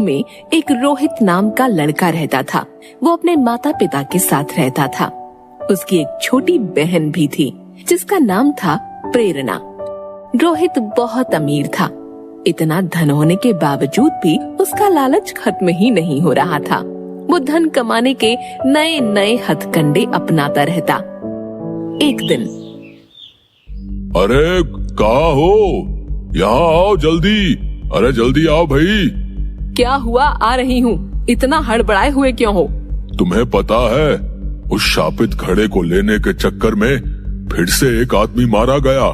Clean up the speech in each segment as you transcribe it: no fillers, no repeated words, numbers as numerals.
में एक रोहित नाम का लड़का रहता था। वो अपने माता पिता के साथ रहता था। उसकी एक छोटी बहन भी थी जिसका नाम था प्रेरणा। रोहित बहुत अमीर था। इतना धन होने के बावजूद भी उसका लालच खत्म ही नहीं हो रहा था। वो धन कमाने के नए नए हथकंडे अपनाता रहता। एक दिन, अरे कहाँ हो? यहाँ आओ जल्दी। अरे जल्दी आओ भाई। क्या हुआ? आ रही हूँ। इतना हड़बड़ाए हुए क्यों हो? तुम्हें पता है उस शापित घड़े को लेने के चक्कर में फिर से एक आदमी मारा गया।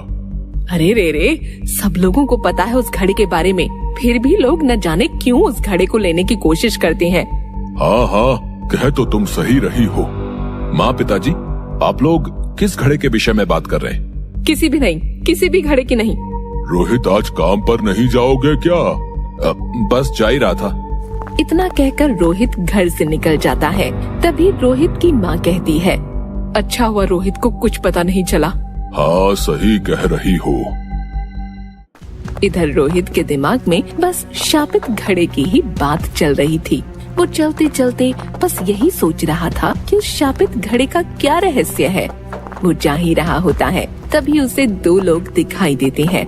अरे रे, सब लोगों को पता है उस घड़े के बारे में, फिर भी लोग न जाने क्यों उस घड़े को लेने की कोशिश करते हैं। हाँ, कह तो तुम सही रही हो। माँ पिताजी, आप लोग किस घड़े के विषय में बात कर रहे हैं? किसी भी नहीं, किसी भी घड़े की नहीं। रोहित, आज काम पर नहीं जाओगे क्या? बस जा ही रहा था। इतना कहकर रोहित घर से निकल जाता है। तभी रोहित की माँ कहती है, अच्छा हुआ रोहित को कुछ पता नहीं चला। हाँ, सही कह रही हो। इधर रोहित के दिमाग में बस शापित घड़े की ही बात चल रही थी। वो चलते चलते बस यही सोच रहा था कि उस शापित घड़े का क्या रहस्य है। वो जा ही रहा होता है, तभी उसे दो लोग दिखाई देते हैं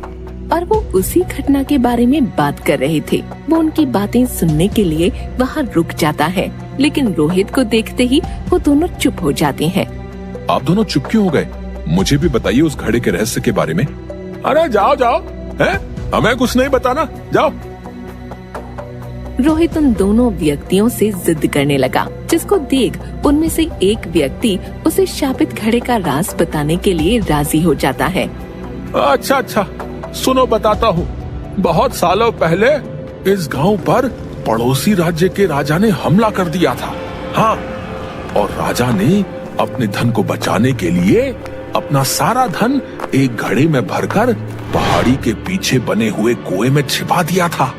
और वो उसी घटना के बारे में बात कर रहे थे। वो उनकी बातें सुनने के लिए वहाँ रुक जाता है, लेकिन रोहित को देखते ही वो दोनों चुप हो जाते हैं। आप दोनों चुप क्यों हो गए? मुझे भी बताइए उस घड़े के रहस्य के बारे में। अरे जाओ, हैं? हमें कुछ नहीं बताना, जाओ। रोहित उन दोनों व्यक्तियों से जिद करने लगा, जिसको देख उनमें से एक व्यक्ति उसे शापित घड़े का राज बताने के लिए राजी हो जाता है। अच्छा, सुनो बताता हूँ। बहुत सालों पहले इस गांव पर पड़ोसी राज्य के राजा ने हमला कर दिया था। हाँ, और राजा ने अपने धन को बचाने के लिए अपना सारा धन एक घड़े में भरकर पहाड़ी के पीछे बने हुए कुएं में छिपा दिया था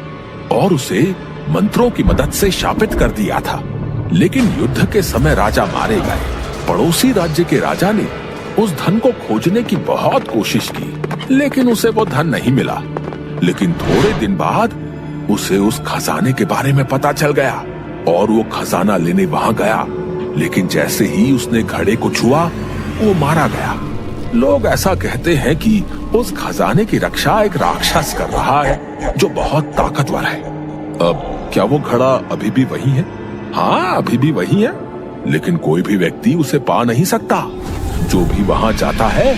और उसे मंत्रों की मदद से शापित कर दिया था। लेकिन युद्ध के समय राजा मारे गए। पड़ोसी राज्य के राजा ने उस धन को खोजने की बहुत कोशिश की, लेकिन उसे वो धन नहीं मिला। लेकिन थोड़े दिन बाद उसे उस खजाने के बारे में पता चल गया और वो खजाना लेने वहां गया। लेकिन जैसे ही उसने घड़े को छुआ, वो मारा गया। लोग ऐसा कहते हैं कि उस खजाने की रक्षा एक राक्षस कर रहा है जो बहुत ताकतवर है। अब क्या वो घड़ा अभी भी वही है? हाँ, अभी भी वही है, लेकिन कोई भी व्यक्ति उसे पा नहीं सकता। जो भी वहाँ जाता है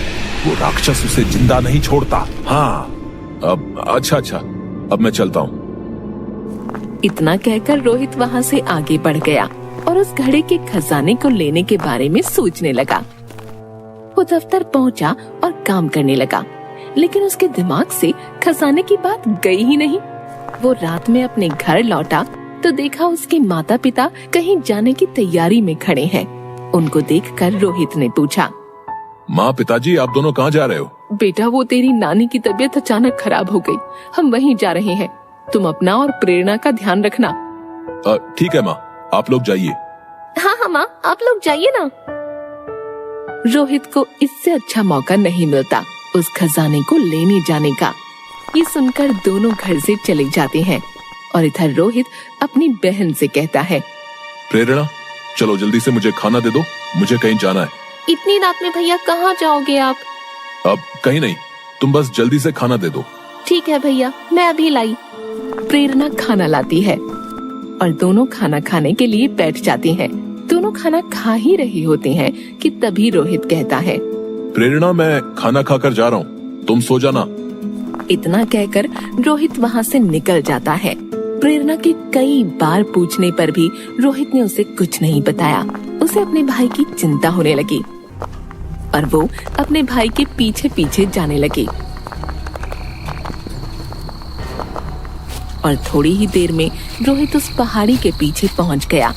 वो राक्षस उसे जिंदा नहीं छोड़ता। हाँ, अब अच्छा, अब मैं चलता हूँ। इतना कहकर रोहित वहाँ से आगे बढ़ गया और उस घड़े के खजाने को लेने के बारे में सोचने लगा। वो दफ्तर पहुँचा और काम करने लगा, लेकिन उसके दिमाग से खजाने की बात गई ही नहीं। वो रात में अपने घर लौटा तो देखा उसके माता पिता कहीं जाने की तैयारी में खड़े हैं। उनको देखकर रोहित ने पूछा, माँ पिताजी, आप दोनों कहाँ जा रहे हो? बेटा, वो तेरी नानी की तबीयत अचानक खराब हो गई, हम वहीं जा रहे हैं। तुम अपना और प्रेरणा का ध्यान रखना। ठीक है माँ, आप लोग जाइए। हाँ माँ, आप लोग जाइए ना। रोहित को इससे अच्छा मौका नहीं मिलता उस खजाने को लेने जाने का। ये सुनकर दोनों घर से चले जाते हैं और इधर रोहित अपनी बहन से कहता है, प्रेरणा, चलो जल्दी से मुझे खाना दे दो, मुझे कहीं जाना है। इतनी रात में भैया कहाँ जाओगे आप? अब कहीं नहीं, तुम बस जल्दी से खाना दे दो। ठीक है भैया, मैं अभी लाई। प्रेरणा खाना लाती है और दोनों खाना खाने के लिए बैठ जाते हैं। दोनों खाना खा ही रहे होते हैं कि तभी रोहित कहता है, प्रेरणा, मैं खाना खाकर जा रहा हूँ, तुम सो जाना। इतना कहकर रोहित वहाँ से निकल जाता है। प्रेरणा के कई बार पूछने पर भी रोहित ने उसे कुछ नहीं बताया। उसे अपने भाई की चिंता होने लगी और वो अपने भाई के पीछे पीछे जाने लगी। और थोड़ी ही देर में रोहित उस पहाड़ी के पीछे पहुंच गया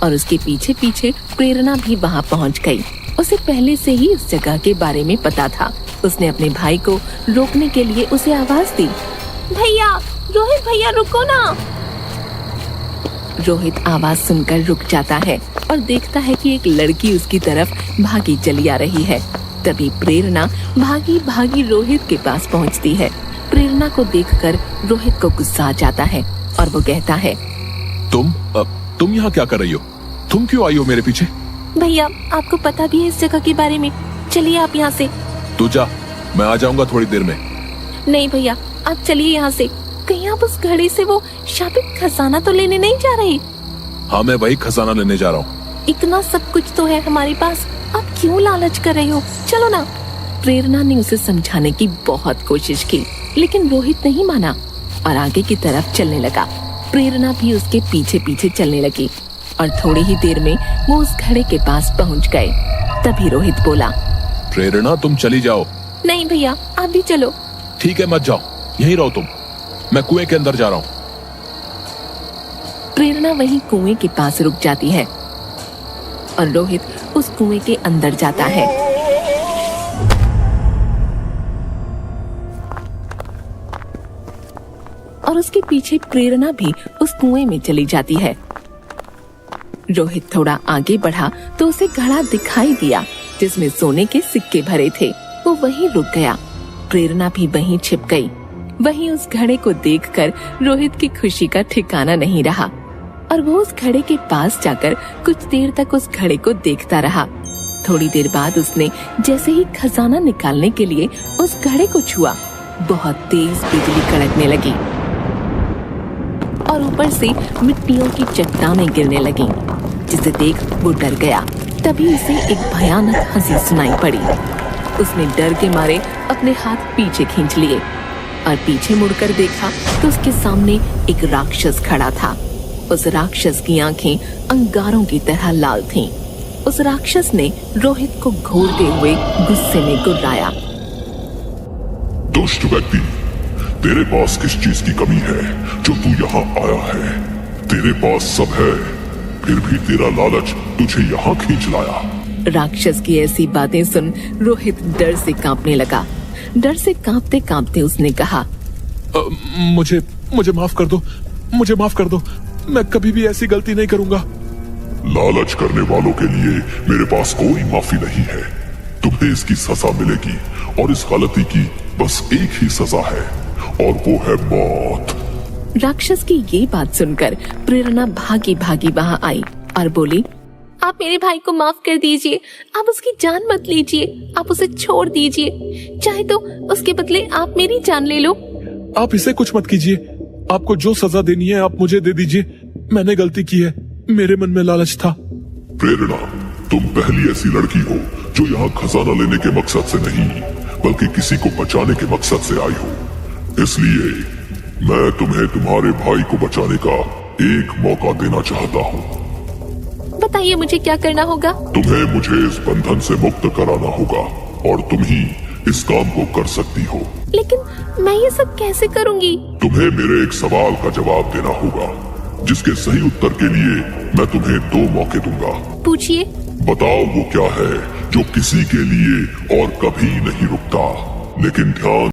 और उसके पीछे पीछे प्रेरणा भी वहां पहुंच गई। उसे पहले से ही उस जगह के बारे में पता था। उसने अपने भाई को रोकने के लिए उसे आवाज दी, भैया, रोहित भैया, रुको ना। रोहित आवाज सुनकर रुक जाता है और देखता है कि एक लड़की उसकी तरफ भागी चली आ रही है। तभी प्रेरणा भागी भागी रोहित के पास पहुंचती है। प्रेरणा को देखकर रोहित को गुस्सा आ जाता है और वो कहता है, तुम यहाँ क्या कर रही हो? तुम क्यों आई हो मेरे पीछे? भैया आपको पता भी है इस जगह के बारे में, चलिए आप यहाँ से। तू जा, मैं आ जाऊंगा थोड़ी देर में। नहीं भैया आप चलिए यहाँ से, कहीं आप उस घड़े से वो शापित खजाना तो लेने नहीं जा रहे? हाँ मैं वही खजाना लेने जा रहा हूँ। इतना सब कुछ तो है हमारे पास, आप क्यों लालच कर रहे हो? चलो ना। प्रेरणा ने उसे समझाने की बहुत कोशिश की, लेकिन रोहित नहीं माना और आगे की तरफ चलने लगा। प्रेरणा भी उसके पीछे पीछे चलने लगी और थोड़ी ही देर में वो उस घड़े के पास पहुंच गए। तभी रोहित बोला, प्रेरणा तुम चली जाओ। नहीं भैया आप भी चलो। ठीक है मत जाओ, यहीं रहो तुम, मैं कुएं के अंदर जा रहा हूँ। प्रेरणा वहीं कुएं के पास रुक जाती है और रोहित उस कुएं के अंदर जाता है। और उसके पीछे प्रेरणा भी उस कुएं में चली जाती है। रोहित थोड़ा आगे बढ़ा तो उसे घड़ा दिखाई दिया जिसमें सोने के सिक्के भरे थे। वो वहीं रुक गया। प्रेरणा भी वहीं छिप गई। वहीं उस घड़े को देखकर रोहित की खुशी का ठिकाना नहीं रहा और वो उस घड़े के पास जाकर कुछ देर तक उस घड़े को देखता रहा। थोड़ी देर बाद उसने जैसे ही खजाना निकालने के लिए उस घड़े को छुआ, बहुत तेज बिजली कड़कने लगी और ऊपर से मिट्टियों की चट्टानें गिरने लगीं, जिसे देख वो डर गया। तभी उसे एक भयानक हंसी सुनाई पड़ी। उसने डर के मारे अपने हाथ पीछे खींच लिए और पीछे मुड़कर देखा तो उसके सामने एक राक्षस खड़ा था। उस राक्षस की आंखें अंगारों की तरह लाल थीं। उस राक्षस ने रोहित को घूरते हुए गुस्से में गुर्राया। दुष्ट व्यक्ति, तेरे पास किस चीज की कमी है जो तू यहाँ आया है? तेरे पास सब है, फिर भी तेरा लालच तुझे यहाँ खींच लाया। राक्षस की ऐसी बातें सुन रोहित डर से कांपने लगा। डर से कांपते कांपते उसने कहा, मुझे माफ कर दो, मुझे माफ कर दो, मैं कभी भी ऐसी गलती नहीं करूंगा। लालच करने वालों के लिए मेरे पास कोई माफी नहीं है। तुम्हें इसकी सजा मिलेगी और इस गलती की बस एक ही सजा है और वो है मौत। राक्षस की ये बात सुनकर प्रेरणा भागी भागी वहाँ आई और बोली, आप मेरे भाई को माफ कर दीजिए, आप उसकी जान मत लीजिए, आप उसे छोड़ दीजिए, चाहे तो उसके बदले आप मेरी जान ले लो। आप इसे कुछ मत कीजिए, आपको जो सजा देनी है आप मुझे दे दीजिए। मैंने गलती की है, मेरे मन में लालच था। प्रेरणा, तुम पहली ऐसी लड़की हो जो यहाँ खजाना लेने के मकसद से नहीं बल्कि किसी को बचाने के मकसद से आई हो। इसलिए मैं तुम्हें तुम्हारे भाई को बचाने का एक मौका देना चाहता हूँ। बताइए मुझे क्या करना होगा? तुम्हें मुझे इस बंधन से मुक्त कराना होगा और तुम ही इस काम को कर सकती हो। लेकिन मैं ये सब कैसे करूँगी? तुम्हें मेरे एक सवाल का जवाब देना होगा, जिसके सही उत्तर के लिए मैं तुम्हें 2 मौके दूंगा। पूछिए। बताओ वो क्या है जो किसी के लिए और कभी नहीं रुकता, लेकिन ध्यान